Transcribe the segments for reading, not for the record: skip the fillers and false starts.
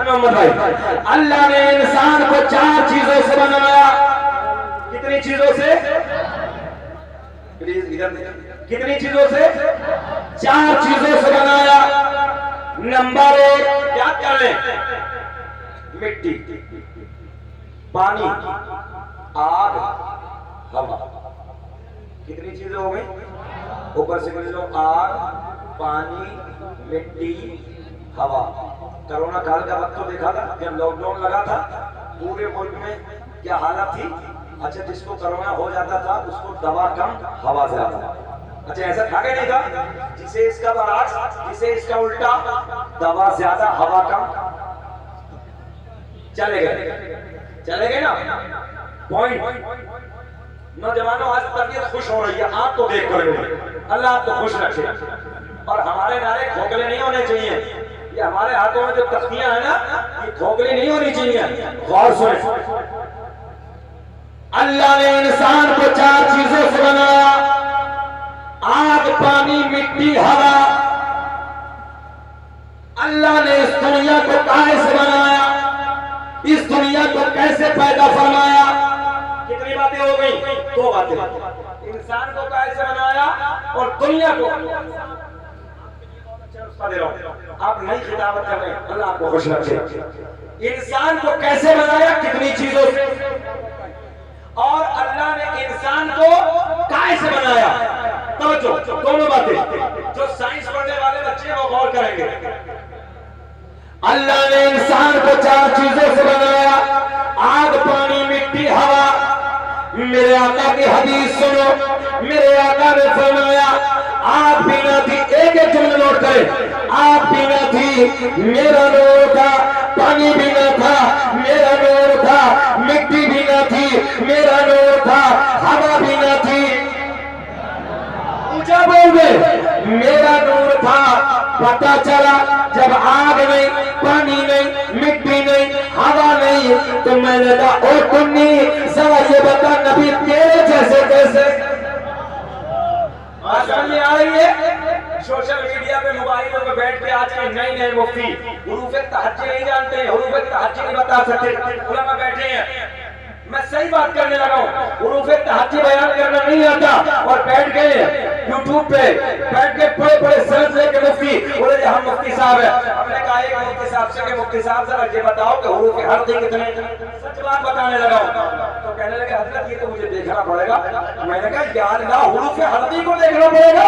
मोहम्मद भाई, अल्लाह ने इंसान को 4 चीजों से बनाया। कितनी चीजों से? प्लीज इधर, कितनी चीजों से? 4 चीजों से बनाया। नंबर 1 क्या करें? मिट्टी, पानी, आग, हवा। कितनी चीजें हो गई? ऊपर से बोल लो, आग, पानी, मिट्टी, हवा। कोरोना काल का वक्त तो देखा था, जब लॉकडाउन लगा था पूरे मुल्क में क्या हालत थी। अच्छा, जिसको कोरोना हो जाता था उसको दवा कम, हवा ज्यादा। अच्छा, ऐसा था कि नहीं था? जिसे इसका बरास, जिसे इसका उल्टा, दवा ज्यादा हवा कम। चले गए ना पॉइंट। नौजवानों, आज तबीयत खुश हो रही है, आप तो देख कर अल्लाह आपको खुश रखे। और हमारे नारे खोखले नहीं होने चाहिए। ये हमारे हाथों में जो तख्तियां है ना, ये खोखली नहीं होनी चाहिए। गौर सुने, अल्लाह ने इंसान को 4 चीजों से बनाया। आग, पानी, मिट्टी, हवा। अल्लाह ने इस दुनिया को काहे से बनाया? इस दुनिया को कैसे पैदा फरमाया? कितनी बातें हो गई? 2 बातें। इंसान को काहे से बनाया और दुनिया को। आप नई खिताबत कर रहे हैं, अल्लाह आपको खुश रखे। इंसान को कैसे बनाया? कितनी चीजों से। और अल्लाह ने इंसान को काहे से बनाया? तो दोनों बातें जो साइंस पढ़ने वाले बच्चे वो गौर करेंगे। अल्लाह ने इंसान को 4 चीजों से बनाया। आग, पानी, मिट्टी, हवा। मेरे आका की हदीस सुनो। मेरे आका ने फरमाया, आग भी ना थी, एक जुमला नोट करें, आग भी ना थी, मेरा नूर था। पानी भी ना था, मेरा नूर था। मिट्टी भी ना थी, मेरा नूर था। हवा भी ना थी, ऊंचा बोल दे, मेरा नूर था। पता चला जब आग नहीं, पानी नहीं, मिट्टी नहीं, हवा नहीं, तो मैंने कहा, ओ कुन्नी, जरा ये बता नबी तेरे जैसे कैसे? समझ में आ रही है? सोशल मीडिया पे, मोबाइलों पे बैठ के आज के नए मुफ्ती हुरूफ तहज्जुद नहीं जानते हैं, हुरूफ तहज्जुद नहीं बता सकते। उलमा बैठे हैं, मैं सही बात करने लगा हूँ। हुरूफ तहज्जुद बयान करना नहीं आता और बैठ गए यूट्यूब पे, बैठ के बड़े सिलसिले के मुफ्ती बोले हम मुफ्ती साहब है। हमने कहा एक मुफ्ती साहब से, मुफ्ती साहब जरा ये बताओ कि हुरूफ हल्दी कितने? सच बात बताने लगा हूँ तो कहने लगे, हजरत ये तो मुझे देखना पड़ेगा। मैंने कहा, या अल्लाह, हुरूफ हल्दी को देखना पड़ेगा?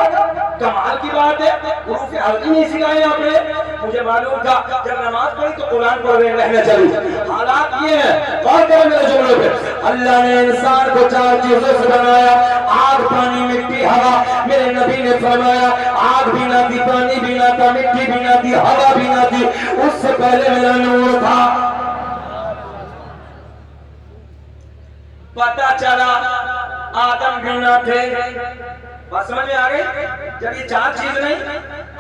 कमाल की बात है, हुरूफ हल्दी नहीं सिखाए आपने। मुझे मालूम था जब नमाज पढ़ी तो कुरान पढ़ रहना चाहिए। हालात ये है, गौर करें मेरे जुमलों पे। अल्लाह ने इंसान को 4 चीजों से बनाया। आग, पानी, मिट्टी, हवा। मेरे नबी ने फरमाया, आग भी ना थी, पानी भी ना था, मिट्टी भी ना थी, हवा भी ना थी, उससे पहले मेरा नूर था। पता चला आदम भी ना थे। बात समझ में आ गई? जब ये 4 चीज नहीं,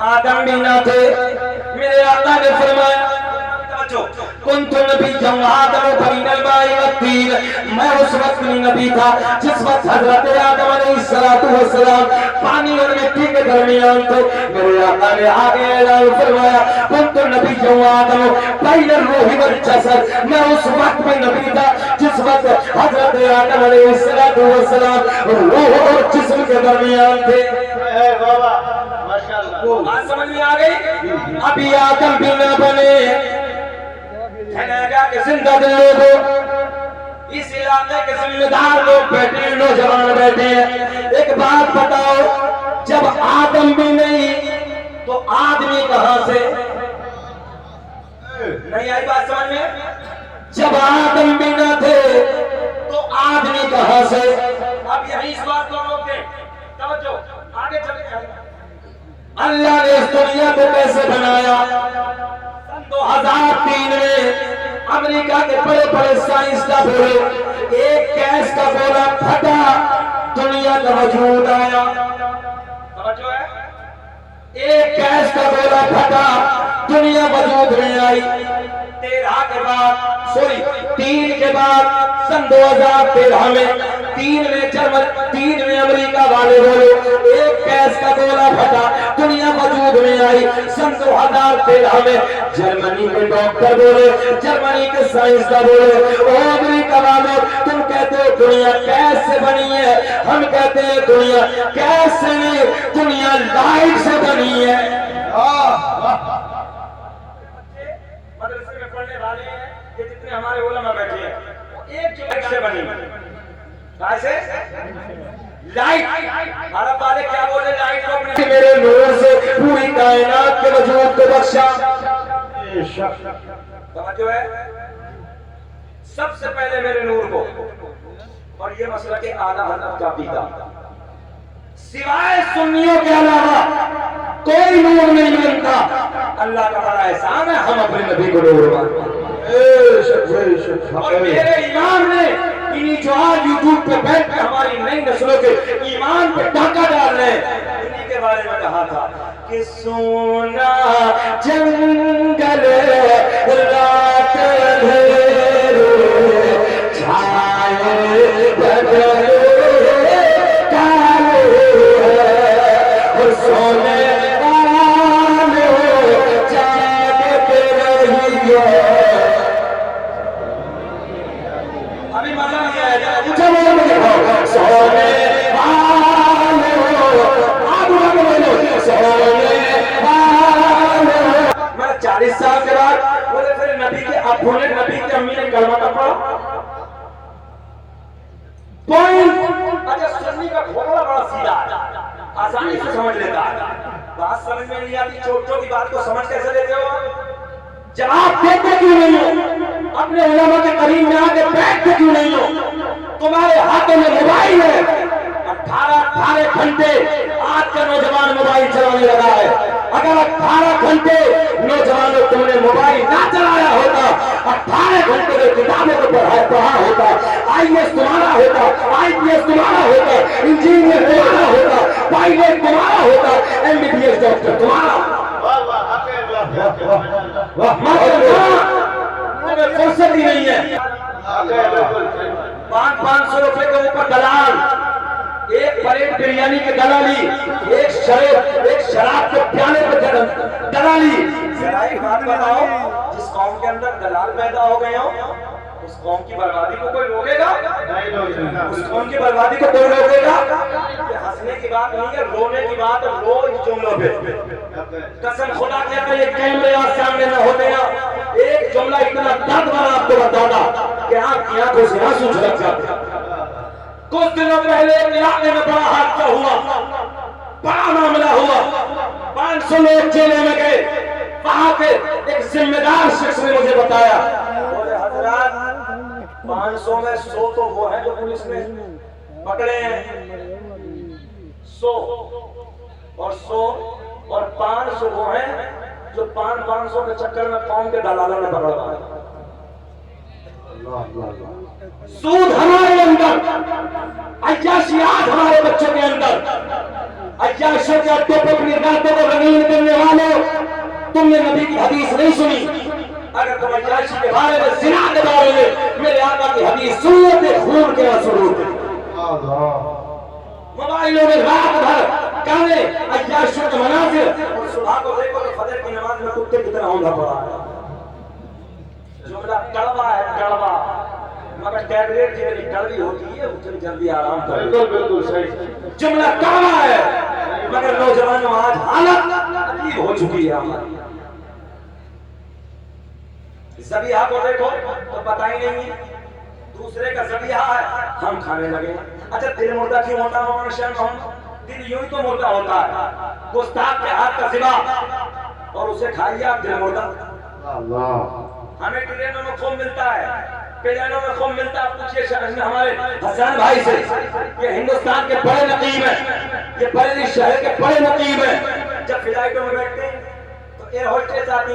आदम भी ना थे। मेरे आका ने फरमाया, कुंतु नबिय्यन आदम बैनल माई वत्तीन, मैं उस वक्त नबी था जिस वक्त हजरत आदम अलैहिस्सलातु वस्सलाम पानी और मिट्टी के दरमियान थे। मेरे आका ने आगे ऐलान फरमाया, कुंतु नबिय्यन आदम बैनल रूहि वल जसद, मैं उस वक्त में नबी था जिस वक्त हजरत आदम अलैहिस्सलातु वस्सलाम रूह और जिस्म के दरमियान थे। बाबा माशाअल्लाह, बात समझ में आ गई? अभी आदम भी न बने, जिंदा लोग, इस इलाके के जिम्मेदार लोग बैठे, नौजवान बैठे हैं। एक बात बताओ, जब आदम भी नहीं तो आदमी कहां से? नहीं आई बात समझ में? जब आदम भी न थे तो आदमी कहां से? अब यही इस बात को रोक दें, तवज्जो, आगे चले। अल्लाह ने इस दुनिया को कैसे बनाया? 2003 में अमेरिका के बड़े साइंस का बोले, एक गैस का गोला फटा, दुनिया का वजूद आया। समझो है? एक गैस का गोला फटा, दुनिया वजूद में आई। 13 के बाद, सॉरी 3 के बाद, सन 2013 में तीन में अमेरिका वाले बोले, एक गैस का गोला फटा, दुनिया वजूद में आई सन 2013 में। जर्मनी के डॉक्टर बोले, जर्मनी के साइंसदान बोले, ओ अमेरिका वालों, तुम कहते हो दुनिया गैस से बनी है, हम कहते हैं दुनिया गैस से नहीं, दुनिया लाइट से बनी है। मदरसे में पढ़ने वाले हैं ये जितने हमारे उलमा बैठे हैं, एक जो लाइट से बनी, कैसे लाइट। अरब वाले क्या बोले, लाइट को अपने मेरे नूर से पूरी कायनात के वजूद को बख्शा। समझो है, सबसे पहले मेरे नूर को, और ये मसला के आला हज़रत का पीता, सिवाय सुन्नियों के अलावा कोई नूर नहीं बनता। अल्लाह का बड़ा एहसान है, हम अपने नबी को नूर मानते हैं। और मेरे ईमान ने इन्हीं जो आज यूट्यूब पे बैठ के हमारी नई नस्लों के ईमान पे डाका डाल रहे हैं, इन्हीं के बारे में कहा था कि सोना जंगल रात अंधेरे छाए बदले काले और सोने वालों जागते रहिए। अभी मजा नहीं आएगा, मुझे बोलो, मुझे बोलो, सोने वालों, आप बोलो, सोने वालों। मैं 40 साल के बाद बोले, फिर नबी के अब्बू ने, नबी की अम्मी ने कलमा का पढ़ा पॉइंट। अच्छा, सुन्नी का घोड़ा बड़ा सीधा है, आसानी से समझ लेता है, बात समझ में नहीं आती, छोटों की बात को समझ कैसे लेते हो? जवाब देते क्यों नहीं हो? अपने उलमा के करीब में आके बैठते क्यों नहीं हो? तुम्हारे हाथों में मोबाइल है, 18 घंटे आज का नौजवान मोबाइल चलाने लगा है। अगर 18 घंटे नौजवानों तुमने मोबाइल ना चलाया होता, 18 घंटे में किताबों को पढ़ा होता, IAS तुम्हारा होता, IPS तुम्हारा होता, इंजीनियर तुम्हारा होता, पायलट तुम्हारा होता, MBBS डॉक्टर तुम्हारा। तुम्हें फुर्सत ही नहीं है। 500 रुपए के ऊपर दलाल, एक प्लेट बिरयानी की दलाली, एक शराब के प्याले पर दलाली। जरा एक बात बताओ, जिस कौम के अंदर दलाल पैदा हो गए हो, उस कौम की बर्बादी को कोई रोकेगा? उस कौम की बर्बादी को कोई रोकेगा? हंसने की बात नहीं है, रोने की बात है। रोज जुमलों पे कसम खुदा के अगर ये कैमरे आज सामने न होते ना, एक जुमला इतना दर्द वाला आपको बताता कि आपकी आंखों से आंसू झलक जाते। कुछ दिनों पहले एक इलाके में बड़ा हादसा हुआ, बड़ा मामला हुआ, 500 लोग जेल में गए। वहां पे एक जिम्मेदार शख्स ने मुझे बताया, बोले हजरात 500 में 100 तो वो है जो पुलिस ने पकड़े हैं, 100 और 500 वो हैं जो 500 के चक्कर में कौम के दलालों ने पकड़ा है। सूद हमारे अंदर, अय्याशियात हमारे बच्चों के अंदर, अय्याशों के अड्डे पर अपनी रातों को रंगीन करने वालों, तुमने नबी की हदीस नहीं सुनी। अगर तुम अय्याशी के बारे में, ज़िना के बारे में मेरे आका की हदीस सुनते खून के आंसू रोते। मोबाइलों में रात भर गाने, अय्याशों के मनाजिर, और सुबह को देखो तो फजर की नमाज में कुत्ते की तरह होना पड़ा है। जुमला कड़वा है, कड़वा, मगर टैबलेट जितनी कड़वी होती है उतनी जल्दी आराम कर। बिल्कुल सही। जुमला कड़वा है, मगर नौजवानों आज हालत अजीब हो चुकी है हमारी। ज़बीहा को देखो तो पता ही नहीं है, दूसरे का ज़बीहा है, हम खाने लगे। अच्छा, दिल मुर्दा क्यों होता है? दिल यूं ही तो मुर्दा होता है, गुस्ताख के हाथ का ज़िबा, और उसे खाइए आप दिल मुर्दा। हमें ट्रेनों में खूब मिलता है, प्लेनों में खूब मिलता है। पूछिए हमारे हसन भाई से, ये हिंदुस्तान के बड़े नकीब हैं, ये बरेली शहर के बड़े नकीब हैं। जब फ्लाइटों में बैठते हैं तो एयर होस्टेस आती